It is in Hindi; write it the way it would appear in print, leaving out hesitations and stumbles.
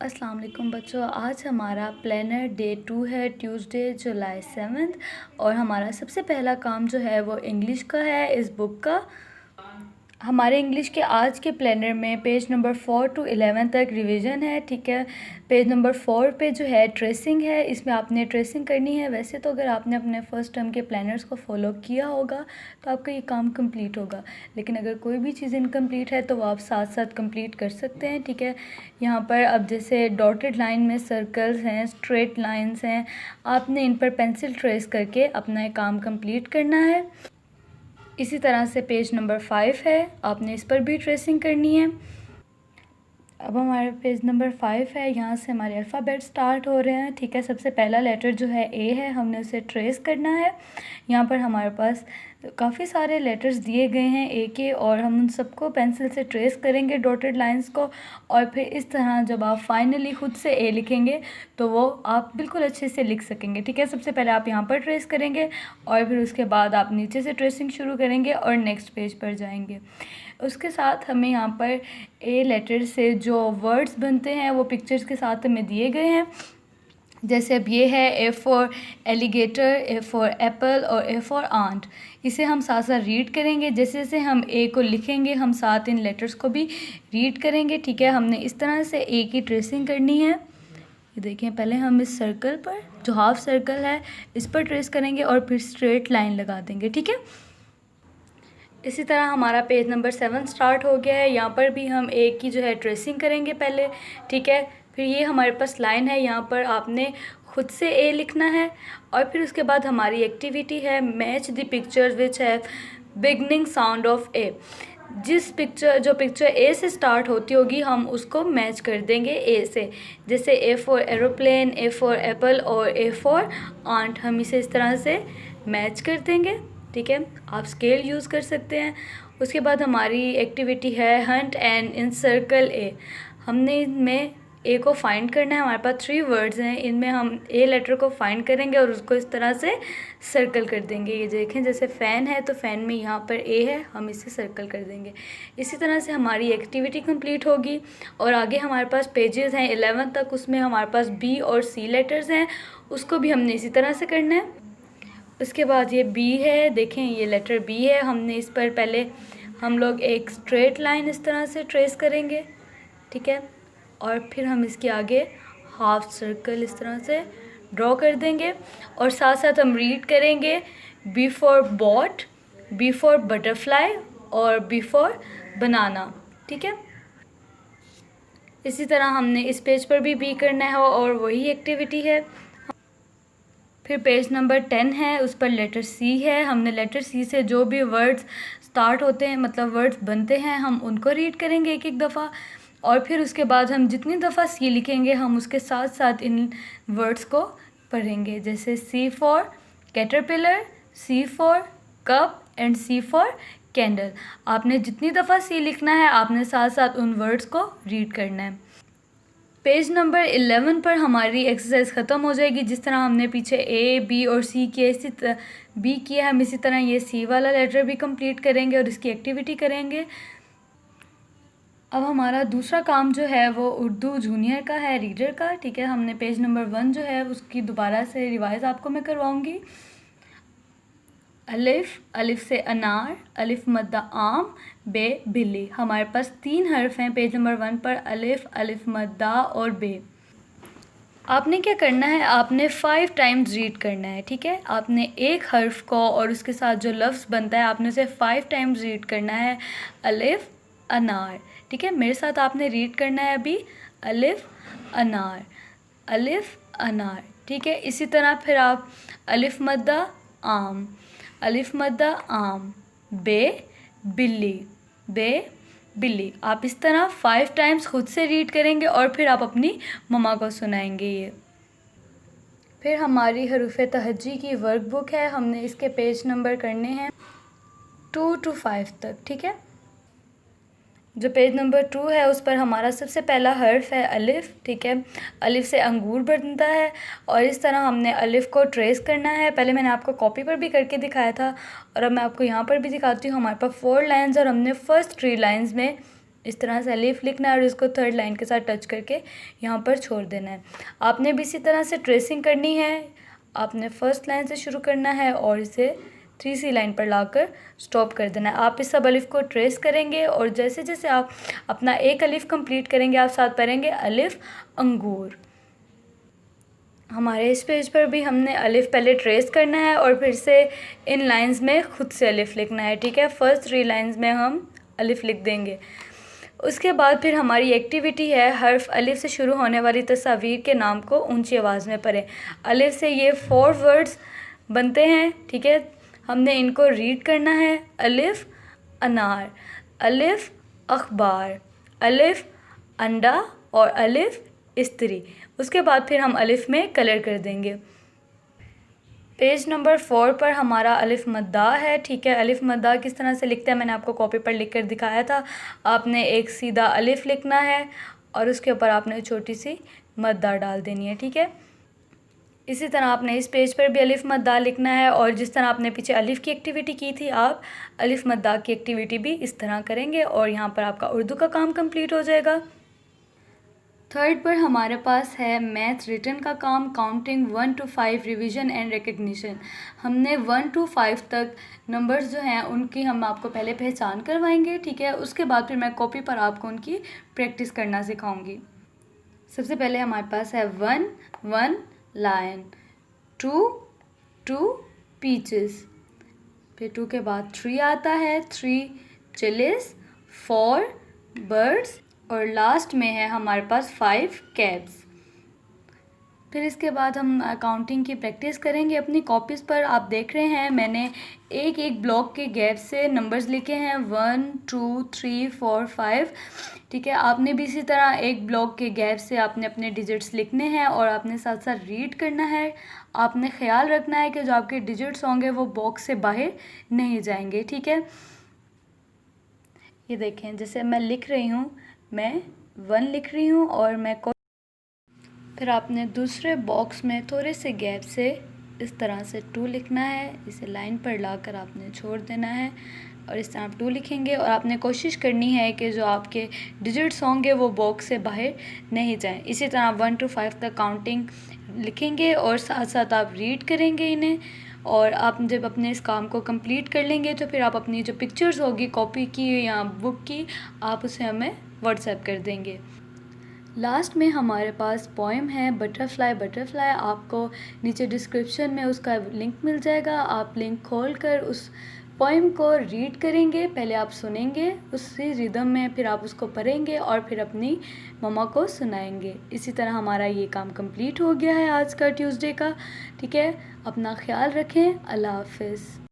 अस्सलाम वालेकुम बच्चों। आज हमारा प्लानर डे 2 है, ट्यूसडे जुलाई 7 और हमारा सबसे पहला काम जो है वो इंग्लिश का है, इस बुक का। हमारे इंग्लिश के आज के प्लानर में पेज नंबर 4 to 11 तक रिवीजन है, ठीक है। पेज नंबर 4 पे जो है ट्रेसिंग है, इसमें आपने ट्रेसिंग करनी है। वैसे तो अगर आपने अपने फर्स्ट टर्म के प्लानर्स को फॉलो किया होगा तो आपका ये काम कंप्लीट होगा, लेकिन अगर कोई भी चीज़ इनकम्प्लीट है तो वो आप साथ साथ कंप्लीट कर सकते हैं, ठीक है। यहाँ पर अब जैसे डॉटेड लाइन में सर्कल्स हैं, स्ट्रेट लाइंस हैं, आपने इन पर पेंसिल ट्रेस करके अपना ये काम कंप्लीट करना है। इसी तरह से पेज नंबर 5 है, आपने इस पर भी ट्रेसिंग करनी है। अब हमारे पेज नंबर 5 है, यहाँ से हमारे अल्फ़ाबेट स्टार्ट हो रहे हैं, ठीक है। सबसे पहला लेटर जो है ए है, हमने उसे ट्रेस करना है। यहाँ पर हमारे पास काफ़ी सारे लेटर्स दिए गए हैं ए के, और हम उन सबको पेंसिल से ट्रेस करेंगे डॉटेड लाइंस को, और फिर इस तरह जब आप फाइनली खुद से ए लिखेंगे तो वो आप बिल्कुल अच्छे से लिख सकेंगे, ठीक है। सबसे पहले आप यहाँ पर ट्रेस करेंगे और फिर उसके बाद आप नीचे से ट्रेसिंग शुरू करेंगे और नेक्स्ट पेज पर जाएंगे। उसके साथ हमें यहाँ पर ए लेटर से जो वर्ड्स बनते हैं वो पिक्चर्स के साथ हमें दिए गए हैं। जैसे अब ये है A for alligator, A for Apple और ए फॉर आंट। इसे हम साथ साथ रीड करेंगे। जैसे जैसे हम ए को लिखेंगे हम साथ इन लेटर्स को भी रीड करेंगे, ठीक है। हमने इस तरह से ए की ट्रेसिंग करनी है। ये देखें, पहले हम इस सर्कल पर, जो हाफ सर्कल है, इस पर ट्रेस करेंगे और फिर स्ट्रेट लाइन लगा देंगे, ठीक है। इसी तरह हमारा पेज नंबर 7 स्टार्ट हो गया है। यहाँ पर भी हम ए की जो है ट्रेसिंग करेंगे पहले, ठीक है। फिर ये हमारे पास लाइन है, यहाँ पर आपने खुद से ए लिखना है, और फिर उसके बाद हमारी एक्टिविटी है मैच द पिक्चर विच है बिगनिंग साउंड ऑफ ए। जो पिक्चर ए से स्टार्ट होती होगी हम उसको मैच कर देंगे ए से। जैसे A for aeroplane, A for Apple और ए फॉर आंट, हम इसे इस तरह से मैच कर देंगे, ठीक है। आप स्केल यूज़ कर सकते हैं। उसके बाद हमारी एक्टिविटी है हंट एंड इंसर्कल ए। हमने इनमें ए को फाइंड करना है। हमारे पास 3 वर्ड्स हैं, इनमें हम ए लेटर को फाइंड करेंगे और उसको इस तरह से सर्कल कर देंगे। ये देखें, जैसे फ़ैन है तो फ़ैन में यहाँ पर ए है, हम इसे सर्कल कर देंगे। इसी तरह से हमारी एक्टिविटी कंप्लीट होगी। और आगे हमारे पास पेजेस हैं 11 तक, उसमें हमारे पास बी और सी लेटर्स हैं, उसको भी हमने इसी तरह से करना है। उसके बाद ये बी है, देखें ये लेटर बी है। हमने इस पर पहले हम लोग एक स्ट्रेट लाइन इस तरह से ट्रेस करेंगे, ठीक है, और फिर हम इसके आगे हाफ सर्कल इस तरह से ड्रॉ कर देंगे। और साथ साथ हम रीड करेंगे B for bot, B for butterfly और बी फॉर बनाना, ठीक है। इसी तरह हमने इस पेज पर भी बी करना है और वही एक्टिविटी है। फिर पेज नंबर 10 है, उस पर लेटर सी है। हमने लेटर सी से जो भी वर्ड्स स्टार्ट होते हैं, मतलब वर्ड्स बनते हैं, हम उनको रीड करेंगे एक एक दफ़ा, और फिर उसके बाद हम जितनी दफ़ा सी लिखेंगे हम उसके साथ साथ इन वर्ड्स को पढ़ेंगे। जैसे c for caterpillar, c for cup and c for candle. आपने जितनी दफ़ा सी लिखना है आपने साथ साथ उन वर्ड्स को रीड करना है। पेज नंबर 11 पर हमारी एक्सरसाइज ख़त्म हो जाएगी। जिस तरह हमने पीछे ए, बी और सी किया, इसी तरह बी किया, हम इसी तरह ये सी वाला लेटर भी कंप्लीट करेंगे और इसकी एक्टिविटी करेंगे। अब हमारा दूसरा काम जो है वो उर्दू जूनियर का है, रीडर का, ठीक है। हमने पेज नंबर 1 जो है उसकी दोबारा से रिवाइज़ आपको मैं करवाऊँगी। अलिफ, अलिफ से अनार, अलिफ मद्दा आम, बे बिल्ली। हमारे पास 3 हर्फ हैं पेज नंबर 1 पर, अलिफ, अलिफ मद्दा और बे। आपने क्या करना है, आपने 5 टाइम्स रीड करना है, ठीक है। आपने एक हर्फ को और उसके साथ जो लफ्ज़ बनता है आपने उसे 5 टाइम्स रीड करना है। अलिफ अनार, ठीक है। मेरे साथ आपने रीड करना है अभी, अलिफ अनार, अलिफ अनार, ठीक है। इसी तरह फिर आप अलिफ मद्दा आम, अलिफ मद्दा आम, बे बिल्ली, बे बिल्ली। आप इस तरह 5 टाइम्स खुद से रीड करेंगे और फिर आप अपनी मम्मा को सुनाएंगे ये। फिर हमारी हरूफ तहज्जी की वर्कबुक है, हमने इसके पेज नंबर करने हैं 2 to 5 तक, ठीक है। जो पेज नंबर 2 है उस पर हमारा सबसे पहला हर्फ है अलिफ, ठीक है। अलिफ से अंगूर बनता है और इस तरह हमने अलिफ को ट्रेस करना है। पहले मैंने आपको कॉपी पर भी करके दिखाया था और अब मैं आपको यहाँ पर भी दिखाती हूँ। हमारे पास 4 लाइंस और हमने फर्स्ट 3 लाइंस में इस तरह से अलिफ लिखना है और इसको थर्ड लाइन के साथ टच करके यहाँ पर छोड़ देना है। आपने भी इसी तरह से ट्रेसिंग करनी है। आपने फर्स्ट लाइन से शुरू करना है और इसे 3C लाइन पर लाकर स्टॉप कर देना है। आप इस सब अलिफ को ट्रेस करेंगे और जैसे जैसे आप अपना एक अलिफ कंप्लीट करेंगे आप साथ पढ़ेंगे अलिफ अंगूर। हमारे इस पेज पर भी हमने अलिफ पहले ट्रेस करना है और फिर से इन लाइंस में खुद से अलिफ लिखना है, ठीक है। फर्स्ट 3 लाइंस में हम अलिफ लिख देंगे। उसके बाद फिर हमारी एक्टिविटी है हर्फ अलिफ से शुरू होने वाली तस्वीर के नाम को ऊंची आवाज़ में पढ़ें। अलिफ से ये 4 वर्ड्स बनते हैं, ठीक है। हमने इनको रीड करना है। अलिफ अनार, अलिफ अखबार, अलिफ अंडा और अलिफ इस्त्री। उसके बाद फिर हम अलिफ में कलर कर देंगे। पेज नंबर 4 पर हमारा अलिफ मद्दा है, ठीक है। अलिफ मद्दा किस तरह से लिखते हैं मैंने आपको कॉपी पर लिख कर दिखाया था। आपने एक सीधा अलिफ लिखना है और उसके ऊपर आपने छोटी सी मद्दा डाल देनी है, ठीक है। इसी तरह आपने इस पेज पर भी अलिफ मद्दा लिखना है और जिस तरह आपने पीछे अलिफ की एक्टिविटी की थी आप अलिफ मद्दा की एक्टिविटी भी इस तरह करेंगे और यहाँ पर आपका उर्दू का काम कंप्लीट हो जाएगा। थर्ड पर हमारे पास है मैथ रिटन का काम, counting 1 to 5, revision and recognition. हमने 1 to 5 तक नंबर्स जो हैं उनकी हम आपको पहले पहचान करवाएंगे, ठीक है। उसके बाद फिर मैं कॉपी पर आपको उनकी प्रैक्टिस करना सिखाऊंगी। सबसे पहले हमारे पास है 1 1 लायन, 2 2 पीचेस, फिर 2 के बाद 3 आता है, 3 चिलीज, 4 बर्ड्स और लास्ट में है हमारे पास 5 कैब्स। फिर इसके बाद हम काउंटिंग की प्रैक्टिस करेंगे अपनी कॉपीज़ पर। आप देख रहे हैं मैंने एक एक ब्लॉक के गैप से नंबर्स लिखे हैं 1 2 3 4 5, ठीक है। आपने भी इसी तरह एक ब्लॉक के गैप से आपने अपने डिजिट्स लिखने हैं और आपने साथ साथ रीड करना है। आपने ख्याल रखना है कि जो आपके डिजिट्स होंगे वो बॉक्स से बाहर नहीं जाएंगे, ठीक है। ये देखें जैसे मैं लिख रही हूँ, मैं 1 लिख रही हूँ और मैं फिर आपने दूसरे बॉक्स में थोड़े से गैप से इस तरह से 2 लिखना है। इसे लाइन पर लाकर आपने छोड़ देना है और इस तरह आप 2 लिखेंगे और आपने कोशिश करनी है कि जो आपके डिजिट्स होंगे वो बॉक्स से बाहर नहीं जाएं। इसी तरह 1 to 5 तक काउंटिंग लिखेंगे और साथ साथ आप रीड करेंगे इन्हें। और आप जब अपने इस काम को कंप्लीट कर लेंगे तो फिर आप अपनी जो पिक्चर्स होगी कॉपी की या बुक की आप उसे हमें व्हाट्सएप कर देंगे। लास्ट में हमारे पास पोएम है बटरफ्लाई बटरफ्लाई। आपको नीचे डिस्क्रिप्शन में उसका लिंक मिल जाएगा। आप लिंक खोलकर उस पोएम को रीड करेंगे। पहले आप सुनेंगे उसी रिदम में, फिर आप उसको पढ़ेंगे और फिर अपनी मम्मा को सुनाएंगे। इसी तरह हमारा ये काम कंप्लीट हो गया है आज का ट्यूसडे का, ठीक है। अपना ख्याल रखें। अल्लाह हाफिज़।